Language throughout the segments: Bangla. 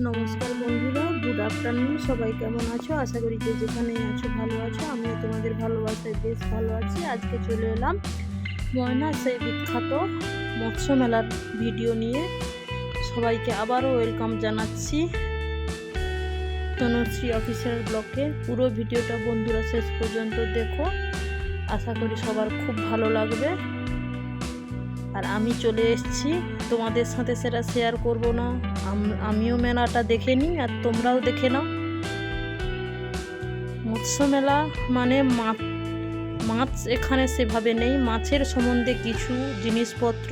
নমস্কার বন্ধুরা, গুড আফটারনুন। সবাই কেমন আছো? আশা করি যে যেখানে আছো ভালো আছো। আমিও তোমাদের ভালোবাসায় বেশ ভালো আছি। আজকে চলে এলাম ময়না সেই বিখ্যাত মৎস্য মেলার ভিডিও নিয়ে। সবাইকে আবারও ওয়েলকাম জানাচ্ছি তনুশ্রী অফিসিয়াল ব্লগে। পুরো ভিডিওটা বন্ধুরা শেষ পর্যন্ত দেখো, আশা করি সবার খুব ভালো লাগবে। আর আমি চলে এসেছি, তোমাদের সাথে সেটা শেয়ার করব না, আমিও মেলাটা দেখে নিই আর তোমরাও দেখে নাও। মৎস্য মেলা মানে মাছ এখানে সেভাবে নেই, মাছের সম্বন্ধে কিছু জিনিসপত্র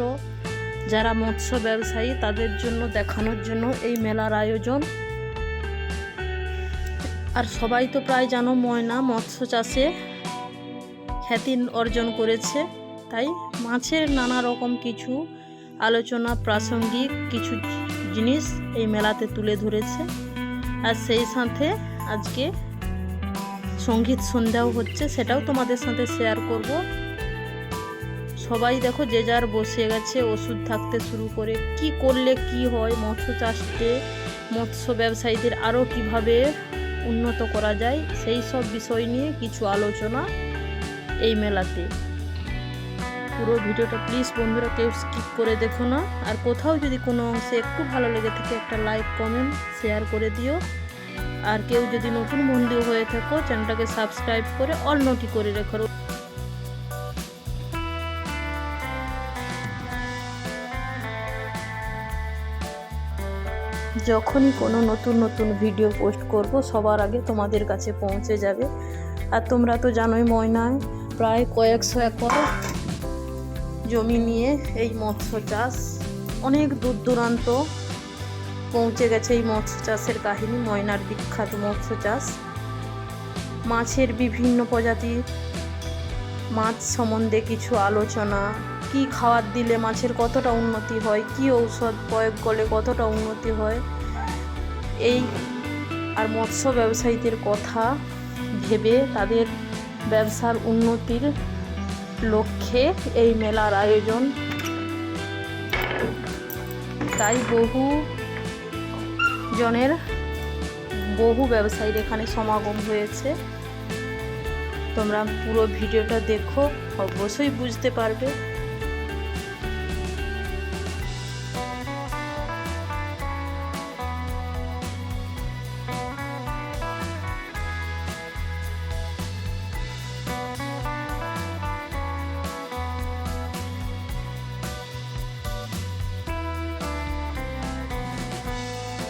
যারা মৎস্য ব্যবসায়ী তাদের জন্য দেখানোর জন্য এই মেলার আয়োজন। আর সবাই তো প্রায় জানো ময়না মৎস্য চাষে খ্যাতি অর্জন করেছে, তাই মাছের নানা রকম কিছু আলোচনা, প্রাসঙ্গিক কিছু জিনিস এই মেলাতে তুলে ধরেছে। আর সেই সাথে আজকে সঙ্গীত সন্ধ্যাও হচ্ছে, সেটাও তোমাদের সাথে শেয়ার করব। সবাই দেখো যে যার বসে গেছে, ওষুধ থাকতে শুরু করে কি করলে কি হয়, মৎস্য চাষে মৎস্য ব্যবসায়ীদের আরও কিভাবে উন্নত করা যায়, সেই সব বিষয় নিয়ে কিছু আলোচনা এই মেলাতে। পুরো ভিডিওটা প্লিজ বন্ধুরা কেউ স্কিপ করে দেখো না। আর কোথাও যদি কোনো অংশে একটু ভালো লেগে থাকে একটা লাইক, কমেন্ট, শেয়ার করে দিও। আর কেউ যদি নতুন বন্ধু হয়ে থাকো চ্যানেলটাকে সাবস্ক্রাইব করে অল নোটি করে রেখো। যখনই কোনো নতুন ভিডিও পোস্ট করব সবার আগে তোমাদের কাছে পৌঁছে যাবে। আর তোমরা তো জানোই ময়নায় প্রায় কয়েকশো একর জমি নিয়ে এই মৎস্য চাষ, অনেক দূর দূরান্ত পৌঁছে গেছে এই মৎস্য চাষের কাহিনী। ময়নার বিখ্যাত মৎস্য চাষ, মাছের বিভিন্ন প্রজাতির মাছ সম্বন্ধে কিছু আলোচনা, কি খাবার দিলে মাছের কতটা উন্নতি হয়, কি ঔষধ প্রয়োগ করলে কতটা উন্নতি হয়, এই আর মৎস্য ব্যবসায়ীদের কথা ভেবে তাদের ব্যবসার উন্নতির লক্ষ্যে এই মেলার আয়োজন। তাই বহু ব্যবসায়ীর এখানে সমাগম হয়েছে। তোমরা পুরো ভিডিওটা দেখো, অবশ্যই বুঝতে পারবে।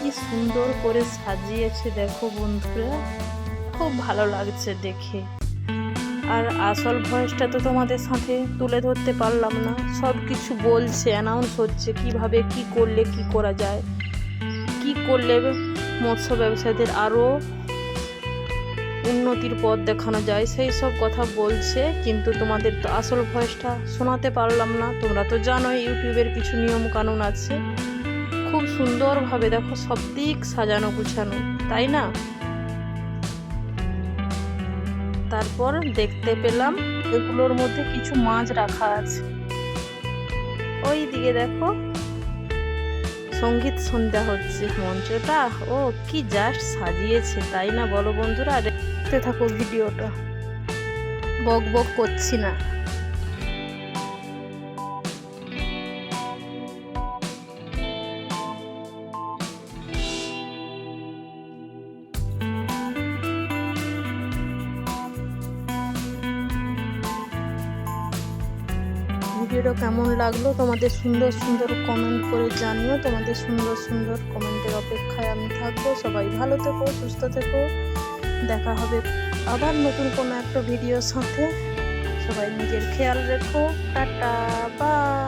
কি সুন্দর করে সাজিয়েছে দেখো বন্ধুরা, খুব ভালো লাগছে দেখে। আর আসল ভয়েসটা তো তোমাদের সাথে তুলে ধরতে পারলাম না, সব কিছু বলছে, অ্যানাউন্স হচ্ছে কিভাবে কি করলে কি করা যায়, কি করলে মৎস্য ব্যবসায়ীদের আরও উন্নতির পথ দেখানো যায়, সেই সব কথা বলছে। কিন্তু তোমাদের তো আসল ভয়েসটা শোনাতে পারলাম না। তোমরা তো জানোই ইউটিউবের কিছু নিয়ম কানুন আছে। খুব সুন্দরভাবে দেখো সব দিক সাজানো গুছানো, তাই না? তারপর দেখতে পেলাম এগুলোর মধ্যে কিছু মাছ রাখা আছে। ওই দিকে দেখো সঙ্গীত সন্ধ্যা হচ্ছে মঞ্চটা, ও কি জাস্ট সাজিয়েছে, তাই না বলো বন্ধুরা? দেখতে থাকো ভিডিওটা, বক বক করছি না। ভিডিওটা কেমন লাগলো তোমাদের সুন্দর কমেন্ট করে জানিও। তোমাদের সুন্দর কমেন্টের অপেক্ষায় আমি থাকবো। সবাই ভালো থেকো, সুস্থ থেকো। দেখা হবে আবার নতুন কোনো একটা ভিডিওর সাথে। সবাই নিজের খেয়াল রেখো। Tata, by.